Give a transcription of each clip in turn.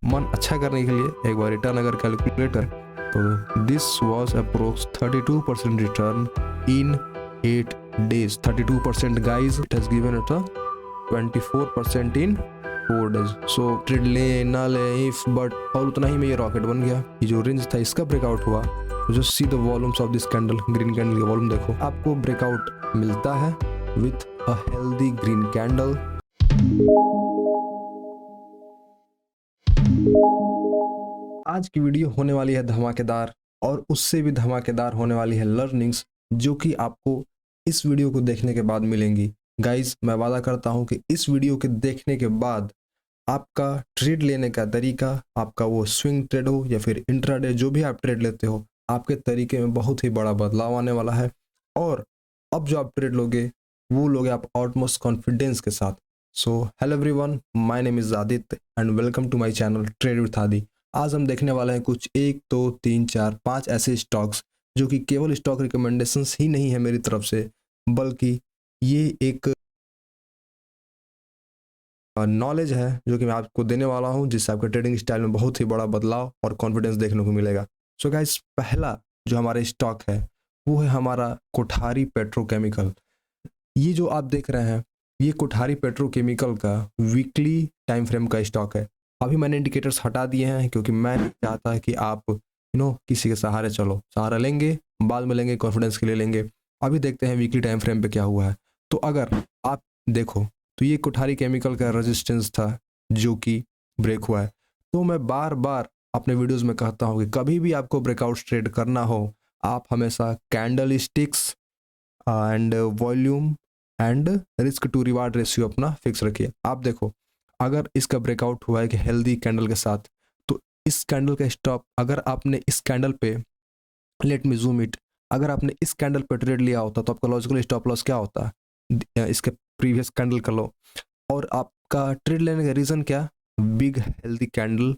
मन अच्छा करने के लिए एक बार रिटर्न अगर कैलकुलेट करें तो this was approx 32% return in 8 days. 32% guys, it has given it a 24% in 4 days. So trade ले ना ले इफ बट और उतना ही में ये रॉकेट बन गया। ये जो रेंज था इसका ब्रेकआउट हुआ तो just see the volumes of this candle. Green candle का वॉल्यूम देखो, आपको ब्रेकआउट मिलता है with a healthy green candle. आज की वीडियो होने वाली है धमाकेदार और उससे भी धमाकेदार होने वाली है लर्निंग्स जो कि आपको इस वीडियो को देखने के बाद मिलेंगी। गाइज मैं वादा करता हूं कि इस वीडियो के देखने के बाद आपका ट्रेड लेने का तरीका, आपका वो स्विंग ट्रेड हो या फिर इंट्राडे जो भी आप ट्रेड लेते हो, आपके तरीके में बहुत ही बड़ा बदलाव आने वाला है। और अब जो आप ट्रेड लोगे वो लोगे आप ऑटमोस्ट कॉन्फिडेंस के साथ। So hello everyone, my name is Aditya and welcome to my channel trade with Adi. आज हम देखने वाले हैं कुछ 1 2 3 4 5 ऐसे स्टॉक्स जो कि केवल स्टॉक रिकमेंडेशंस ही नहीं है मेरी तरफ से, बल्कि ये एक नॉलेज है जो कि मैं आपको देने वाला हूं, जिससे आपके ट्रेडिंग स्टाइल में बहुत ही बड़ा बदलाव और कॉन्फिडेंस देखने को मिलेगा। सो गाइस, पहला जो हमारा स्टॉक है वो है हमारा कोठारी पेट्रोकेमिकल। ये जो आप देख रहे हैं ये कोठारी पेट्रोकेमिकल का वीकली टाइम फ्रेम का स्टॉक है। अभी मैंने इंडिकेटर्स हटा दिए हैं क्योंकि मैं नहीं चाहता कि आप किसी के सहारे चलो। सहारा लेंगे बाद में लेंगे, कॉन्फिडेंस के लिए लेंगे। अभी देखते हैं वीकली टाइम फ्रेम पे क्या हुआ है। तो अगर आप देखो तो ये कोठारी केमिकल का रेजिस्टेंस था जो कि ब्रेक हुआ है। तो मैं बार बार अपने वीडियोस में कहता हूँ कि कभी भी आपको ब्रेकआउट ट्रेड करना हो, आप हमेशा candle sticks and volume and risk to reward ratio अपना फिक्स रखिए। आप देखो अगर इसका ब्रेकआउट हुआ है कि हेल्दी कैंडल के साथ, तो इस कैंडल का स्टॉप अगर आपने इस कैंडल पे, लेट मी जूम इट, अगर आपने इस कैंडल पे ट्रेड लिया होता तो आपका लॉजिकल स्टॉप लॉस क्या होता है? इसके प्रीवियस कैंडल का लो। और आपका ट्रेड लेने का रीजन क्या? Big healthy candle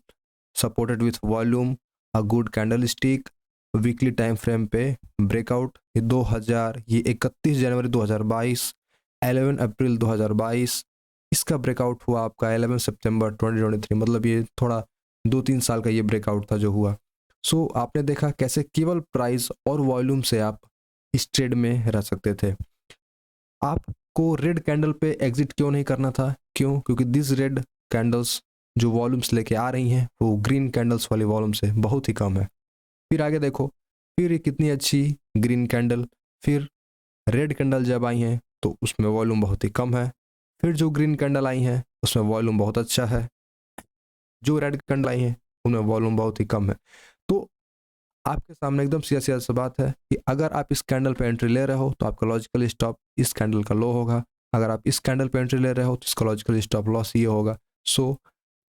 supported with volume, a good candle stick, weekly time frame पे ब्रेकआउट। ये 31 जनवरी 2022, 11 अप्रैल 2022 इसका ब्रेकआउट हुआ आपका 11 सितंबर 2023। मतलब ये थोड़ा 2-3 साल का ये ब्रेकआउट था जो हुआ। सो आपने देखा कैसे केवल प्राइस और वॉल्यूम से आप इस ट्रेड में रह सकते थे। आपको रेड कैंडल पे एग्जिट क्यों नहीं करना था? क्यों? क्योंकि दिस रेड कैंडल्स जो वॉल्यूम्स लेके आ रही हैं वो ग्रीन कैंडल्स वाली वॉल्यूम से बहुत ही कम है। फिर आगे देखो, फिर ये कितनी अच्छी ग्रीन कैंडल, फिर रेड कैंडल जब आई हैं तो उसमें वॉल्यूम बहुत ही कम है। फिर जो ग्रीन कैंडल आई हैं उसमें वॉल्यूम बहुत अच्छा है। जो रेड कैंडल आई हैं उनमें वॉल्यूम बहुत ही कम है। तो आपके सामने एकदम सीधा सीधा सी बात है कि अगर आप इस कैंडल पे एंट्री ले रहे हो तो आपका लॉजिकल स्टॉप इस कैंडल का लो होगा। अगर आप इस कैंडल पे एंट्री ले रहे हो तो इसका लॉजिकल स्टॉप लॉस ये होगा। सो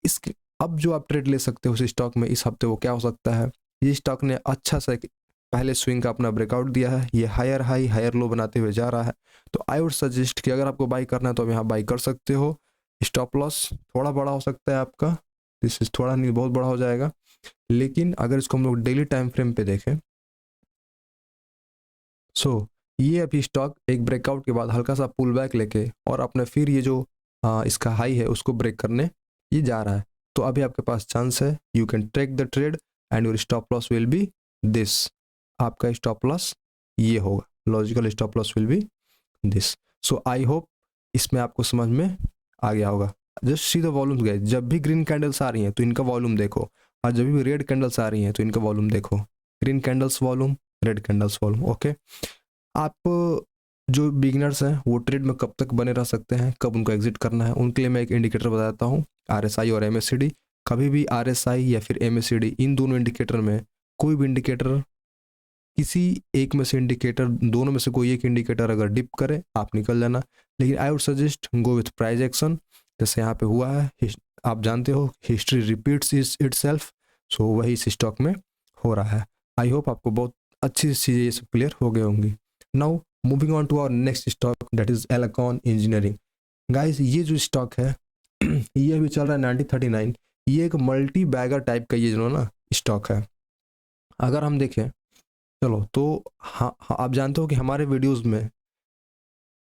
इस अब जो आप ट्रेड ले सकते हो इस स्टॉक में इस हफ्ते वो क्या हो सकता है? ये स्टॉक ने अच्छा सा पहले स्विंग का अपना ब्रेकआउट दिया है, ये हायर हाई हायर लो बनाते हुए जा रहा है। तो आई वुड सजेस्ट कि अगर आपको बाई करना है तो आप यहाँ बाई कर सकते हो। स्टॉप लॉस थोड़ा बड़ा हो सकता है आपका, दिस इज थोड़ा नहीं बहुत बड़ा हो जाएगा। लेकिन अगर इसको हम लोग डेली टाइम फ्रेम पे देखें, सो ये अभी स्टॉक एक ब्रेकआउट के बाद हल्का सा पुल बैक लेके और अपने फिर ये जो इसका हाई है उसको ब्रेक करने ये जा रहा है। तो अभी आपके पास चांस है, you can take the trade and your stop loss will be this. आपका स्टॉप लॉस ये होगा, logical stop loss will be this. So I hope इसमें आपको समझ में आ गया होगा। Just see the volumes guys, जब भी ग्रीन कैंडल्स आ रही हैं तो इनका वॉल्यूम देखो, और जब भी रेड कैंडल्स आ रही हैं तो इनका वॉल्यूम देखो। Green candles volume, red candles volume. Okay, आप जो बिगिनर्स हैं वो ट्रेड में कब तक बने रह सकते हैं, कब उनको एग्जिट करना है, उनके लिए मैं एक इंडिकेटर बताता हूँ, आरएसआई और एमएससीडी। कभी भी आरएसआई या फिर एमएससीडी इन दोनों इंडिकेटर में कोई भी इंडिकेटर, किसी एक में से इंडिकेटर, दोनों में से कोई एक इंडिकेटर अगर डिप करे आप निकल जाना। लेकिन I would suggest go with price action, जैसे यहाँ पे हुआ है। आप जानते हो हिस्ट्री रिपीट्स इटसेल्फ। सो वही इस स्टॉक में हो रहा है। आई होप आपको बहुत अच्छी चीज़ें ये सब क्लियर हो गए होंगी। Now moving on to our next stock that is Elecon engineering. Guys ये जो स्टॉक है ये अभी चल रहा है 1939। ये एक मल्टी बैगर टाइप का ये जो ना स्टॉक है। अगर हम देखें, चलो तो हाँ, आप जानते हो कि हमारे वीडियोस में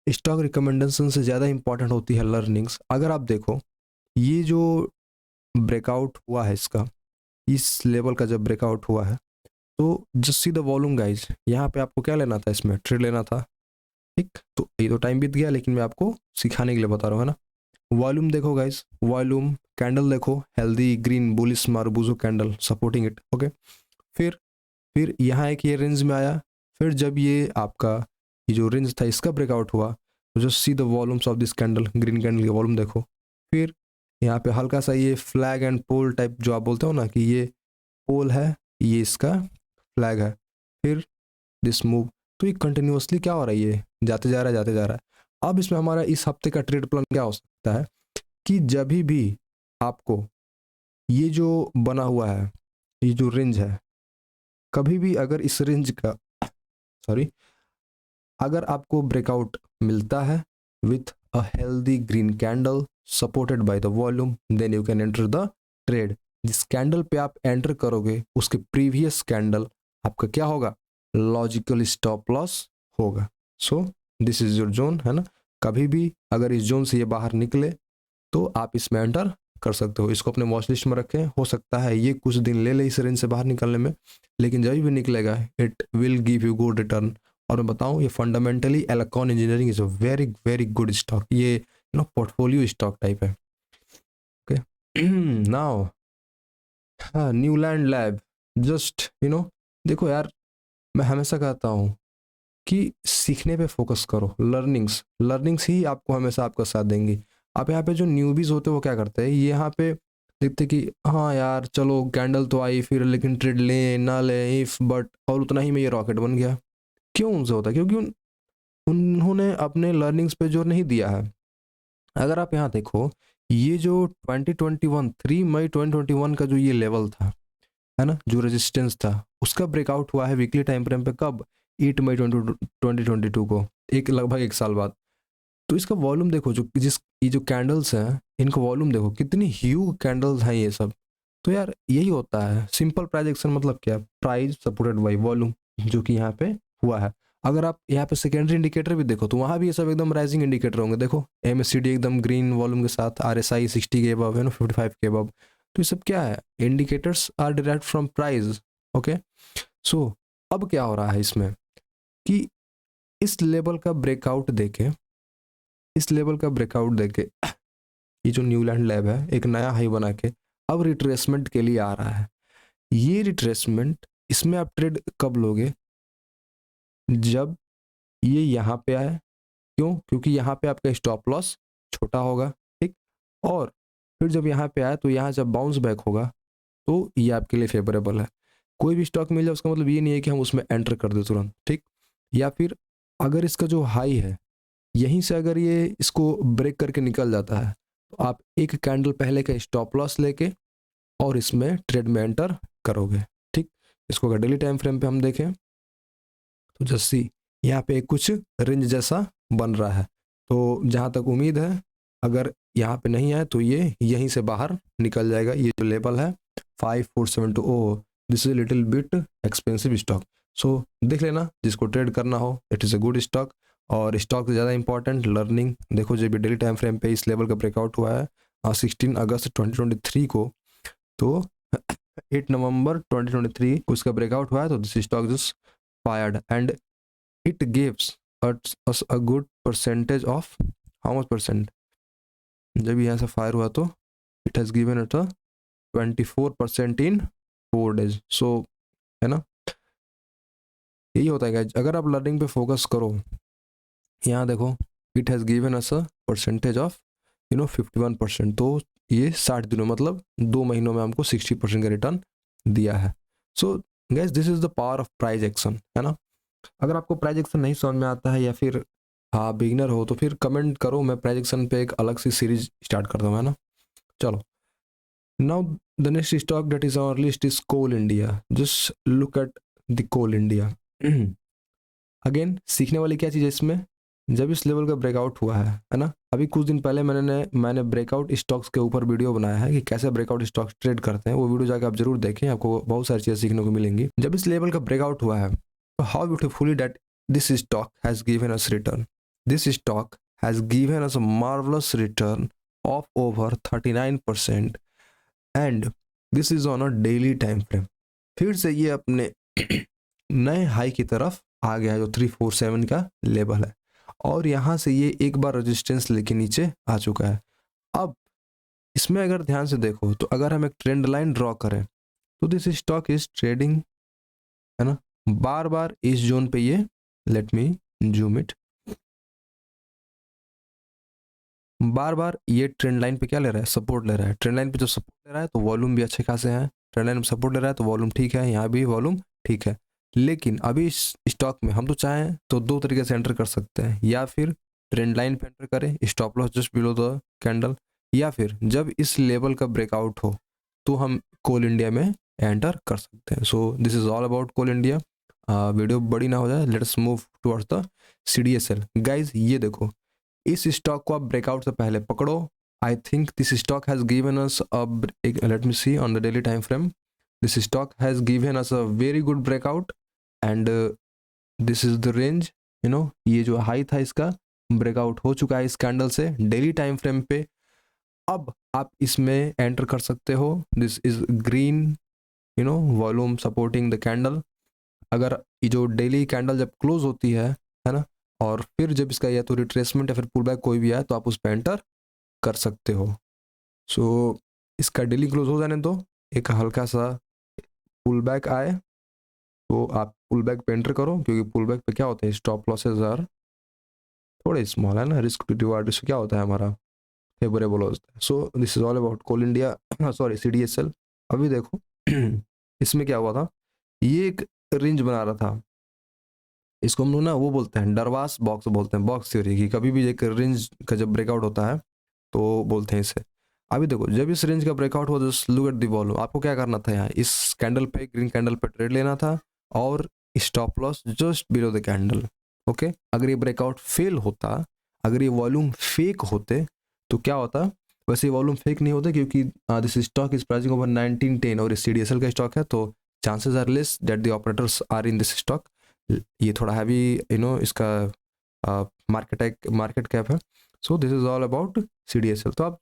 स्टॉक रिकमेंडेशन से ज़्यादा इंपॉर्टेंट होती है लर्निंग्स। अगर आप देखो ये जो ब्रेकआउट हुआ है इसका, इस लेवल का जब ब्रेकआउट हुआ है तो just see the volume guys, यहाँ पे आपको क्या लेना था, इसमें ट्रेड लेना था, ठीक। तो ये तो टाइम बीत गया, लेकिन मैं आपको सिखाने के लिए बता रहा हूँ, है ना। वॉल्यूम देखो गाइज, वॉल्यूम कैंडल देखो, healthy green bullish marubozu candle supporting it, okay. फिर यहाँ एक ये रेंज में आया, फिर जब ये आपका ये जो रेंज था इसका ब्रेकआउट हुआ, तो just see the volumes of this candle, green candle का वॉल्यूम देखो। फिर यहाँ पे हल्का सा ये फ्लैग एंड पोल टाइप जो आप बोलते हो ना, कि ये पोल है, ये इसका फ्लैग है, फिर दिस मूव। तो ये कंटिन्यूअसली क्या हो रहा है, ये जाते जा रहा है, जाते जा रहा है। अब इसमें हमारा इस हफ्ते का ट्रेड प्लान क्या हो सकता है कि जब भी आपको ये जो बना हुआ है, ये जो रेंज है, कभी भी अगर इस रेंज का सॉरी अगर आपको ब्रेकआउट मिलता है with a healthy green candle supported by the volume, then you can enter the trade. जिस कैंडल पे आप एंटर करोगे उसके प्रीवियस कैंडल आपका क्या होगा, लॉजिकल स्टॉप लॉस होगा। सो दिस इज योर जोन, है ना। कभी भी अगर इस जोन से ये बाहर निकले तो आप इसमें एंटर कर सकते हो। इसको अपने वॉच लिस्ट में रखें, हो सकता है ये कुछ दिन ले इस रेंज से बाहर निकलने में, लेकिन जब भी निकलेगा it will give you good return. और मैं बताऊं, ये fundamentally electron engineering is a very very good stock, ये पोर्टफोलियो स्टॉक टाइप है, okay. Now Newland Lab, just देखो यार, मैं हमेशा कहता हूँ कि सीखने पे फोकस करो, लर्निंग्स लर्निंग्स ही आपको हमेशा आपका साथ देंगी। आप यहाँ पे जो न्यूबीज होते हैं वो क्या करते हैं, ये यहाँ पे देखते कि हाँ यार चलो कैंडल तो आई फिर, लेकिन ट्रेड लें ना लें इफ बट, और उतना ही में ये रॉकेट बन गया। क्यों उनसे होता है, क्योंकि उन्होंने अपने लर्निंग्स पे जोर नहीं दिया है। अगर आप यहाँ देखो, ये जो 2021 3 मई 2021 का जो ये लेवल था, है ना, जो रेजिस्टेंस था, उसका ब्रेकआउट हुआ है वीकली टाइम फ्रेम पे कब, 8 मई 2022 को, एक लगभग एक साल बाद। तो इसका वॉल्यूम देखो, जो जिस ये जो कैंडल्स हैं इनका वॉल्यूम देखो, कितनी ह्यूज कैंडल्स हैं ये सब। तो यार यही होता है सिंपल प्राइस एक्शन, मतलब क्या, प्राइस सपोर्टेड बाई वॉल्यूम, जो कि यहाँ पे हुआ है। अगर आप यहाँ पे सेकेंडरी इंडिकेटर भी देखो तो वहाँ भी ये सब एकदम राइजिंग इंडिकेटर होंगे। देखो MACD एकदम ग्रीन वॉल्यूम के साथ, RSI 60 के अबव, है ना, 55 के अबव। तो ये सब क्या है, indicators are derived from price, okay. So अब क्या हो रहा है इसमें कि इस लेवल का ब्रेकआउट देके, इस लेवल का ब्रेकआउट देके ये जो न्यूलैंड लैब है एक नया हाई बना के अब रिट्रेसमेंट के लिए आ रहा है। ये रिट्रेसमेंट, इसमें आप ट्रेड कब लोगे, जब ये यहाँ पे आए। क्यों, क्योंकि यहाँ पे आपका स्टॉप लॉस छोटा होगा, ठीक। और फिर जब यहाँ पे आए तो यहाँ जब बाउंस बैक होगा तो ये आपके लिए फेवरेबल है। कोई भी स्टॉक मिल जाए उसका मतलब ये नहीं है कि हम उसमें एंटर कर दे तुरंत, ठीक। या फिर अगर इसका जो हाई है यहीं से अगर ये इसको ब्रेक करके निकल जाता है तो आप एक कैंडल पहले का स्टॉप लॉस लेके और इसमें ट्रेड में एंटर करोगे, ठीक। इसको अगर डेली टाइम फ्रेम पे हम देखें तो जैसी यहाँ पे कुछ रेंज जैसा बन रहा है। तो जहाँ तक उम्मीद है, अगर यहाँ पे नहीं आए तो ये यहीं से बाहर निकल जाएगा। ये जो लेवल है 5472, oh this is little bit expensive stock. So देख लेना, जिसको ट्रेड करना हो it is a good stock. और स्टॉक से ज़्यादा इंपॉर्टेंट लर्निंग देखो, जब भी डेली टाइम फ्रेम पे इस लेवल का ब्रेकआउट हुआ है 16 अगस्त 2023 को, तो 8 नवंबर 2023 को इसका ब्रेकआउट हुआ है। तो this stock just fired and it gives us a good percentage of how much percent, जब यहाँ से फायर हुआ तो it has given it a 24% in 4 days। so है ना, यही होता है guys, अगर आप लर्निंग पे फोकस करो। यहाँ देखो it has given us a percentage of 51%, तो ये 60 दिनों मतलब 2 महीनों में हमको 60% का रिटर्न दिया है। So guys this is the power of price action, है ना। अगर आपको प्राइस एक्शन नहीं समझ में आता है या फिर हाँ बिगिनर हो तो फिर कमेंट करो, मैं प्राइस एक्शन पे एक अलग सी सीरीज स्टार्ट करता हूँ, है ना। चलो, now the next stock that is on list is Coal India. Just look at the Coal India. Again सीखने वाली क्या चीज़ है इसमें, जब इस लेवल का ब्रेकआउट हुआ है ना, अभी कुछ दिन पहले मैंने ब्रेकआउट स्टॉक्स के ऊपर वीडियो बनाया है कि कैसे ब्रेकआउट स्टॉक्स ट्रेड करते हैं। वो वीडियो जाकर आप जरूर देखें, आपको बहुत सारी चीज़ें सीखने को मिलेंगी। जब इस लेवल का ब्रेकआउट हुआ है तो how beautifully that this stock has given us return. This stock has given us a marvellous return of over 39%, and this is on a daily time frame. फिर से ये अपने नए हाई की तरफ आ गया है जो 347 का लेवल है, और यहाँ से ये एक बार रेजिस्टेंस लेके नीचे आ चुका है। अब इसमें अगर ध्यान से देखो तो अगर हम एक ट्रेंड लाइन ड्रॉ करें तो दिस स्टॉक इज ट्रेडिंग, है ना, बार बार इस जोन पे ये, लेट मी जूम इट, बार बार ये ट्रेंड लाइन पे क्या ले रहा है, सपोर्ट ले रहा है। ट्रेंड लाइन पे जब सपोर्ट ले रहा है तो वॉल्यूम भी अच्छे खासे हैं, ट्रेंड लाइन में सपोर्ट ले रहा है तो वॉल्यूम ठीक है, यहाँ भी वॉल्यूम ठीक है। लेकिन अभी इस स्टॉक में हम तो चाहें तो दो तरीके से एंटर कर सकते हैं, या फिर ट्रेंड लाइन पे एंटर करें, stop loss just below the candle, या फिर जब इस लेवल का ब्रेकआउट हो तो हम कोल इंडिया में एंटर कर सकते हैं। So this is all about Coal India. Video बड़ी ना हो जाए, let's move towards the CDSL। Guys ये देखो, इस स्टॉक को आप ब्रेकआउट से पहले पकड़ो। I think this stock has given us a, let me see on the daily time frame, this stock has given us a very good breakout and this is the range, you know, ये जो high था इसका breakout हो चुका है इस candle से daily time frame पे। अब आप इसमें एंटर कर सकते हो, this is green, you know, volume supporting the candle. अगर ये जो डेली कैंडल जब क्लोज होती है ना, और फिर जब इसका या तो रिट्रेसमेंट या फिर पुल बैक कोई भी आए तो आप उस पर एंटर कर सकते हो। सो इसका डेली क्लोज हो जाने दो, एक हल्का सा पुल बैक आए तो आप पुल बैक पे एंटर करो, क्योंकि पुल बैक पे क्या होता है, स्टॉप लॉसेज आर थोड़े स्मॉल है ना, रिस्क टू रिवार्ड रेशियो क्या होता है हमारा, फेवरेबल होता है। So this is all about Coal India, sorry CDSL। अभी देखो इसमें क्या हुआ था, ये एक रेंज बना रहा था, इसको हम लोग ना वो बोलते हैं डरवास बॉक्स बोलते हैं, बॉक्स थ्योरी की। कभी भी एक रेंज का जब ब्रेकआउट होता है तो बोलते हैं इसे। अभी देखो जब इस रेंज का ब्रेकआउट हुआ, just look at the volume, आपको क्या करना था, यहाँ इस कैंडल पे, ग्रीन कैंडल पे ट्रेड लेना था और stop loss just below the candle. Okay, अगर ये ब्रेकआउट फेल होता, अगर ये वॉल्यूम फेक होते तो क्या होता, वैसे ये वॉल्यूम फेक नहीं होते क्योंकि this stock is pricing over 1910 और इस CDSL का स्टॉक है, तो chances are less that the operators are in this stock. ये थोड़ा हैवी, यू नो, इसका मार्केट कैप है। So this is all about CDSL। तो आप,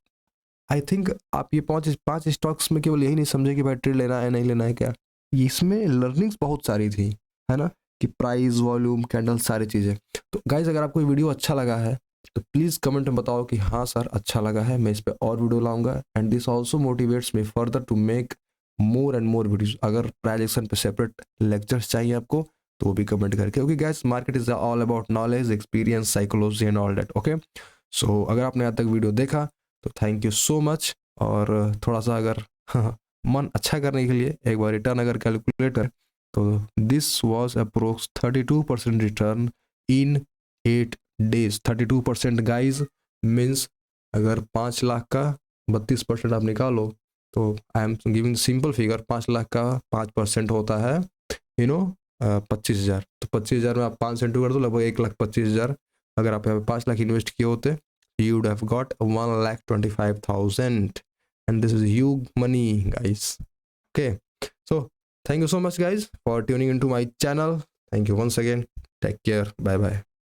आई थिंक आप ये पांच पांच स्टॉक्स में केवल यही नहीं समझे कि भाई ट्रेड लेना है नहीं लेना है क्या, इसमें लर्निंग्स बहुत सारी थी, है ना, कि प्राइस, वॉल्यूम, कैंडल, सारी चीज़ें। तो गाइज अगर आपको वीडियो अच्छा लगा है तो प्लीज़ कमेंट में बताओ कि हाँ सर अच्छा लगा है, मैं इस पर और वीडियो लाऊंगा। And this also motivates me further to make more and more videos. अगर प्राइस एक्शन पे सेपरेट लेक्चर्स चाहिए आपको तो वो भी कमेंट करके, क्योंकि gas market is all about knowledge, experience, psychology and all that. Okay, so अगर आपने यहाँ तक वीडियो देखा तो थैंक यू सो मच। और थोड़ा सा अगर मन अच्छा करने के लिए एक बार रिटर्न अगर कैलकुलेट करें तो this was approx 32% return in 8 days। 32% guys means अगर 5 लाख का 32% आप निकालो तो I am giving simple figure, 5 lakh का 5% होता है, यू नो, 25,000। तो 25,000 में आप 5 सेंटू कर दो, लगभग 1,25,000। अगर आप यहाँ पे 5 लाख इन्वेस्ट किए होते, you would have got 1,25,000, and this is huge money guys। Okay, so thank you so much guys for tuning into my channel. Thank you once again, take care, bye bye।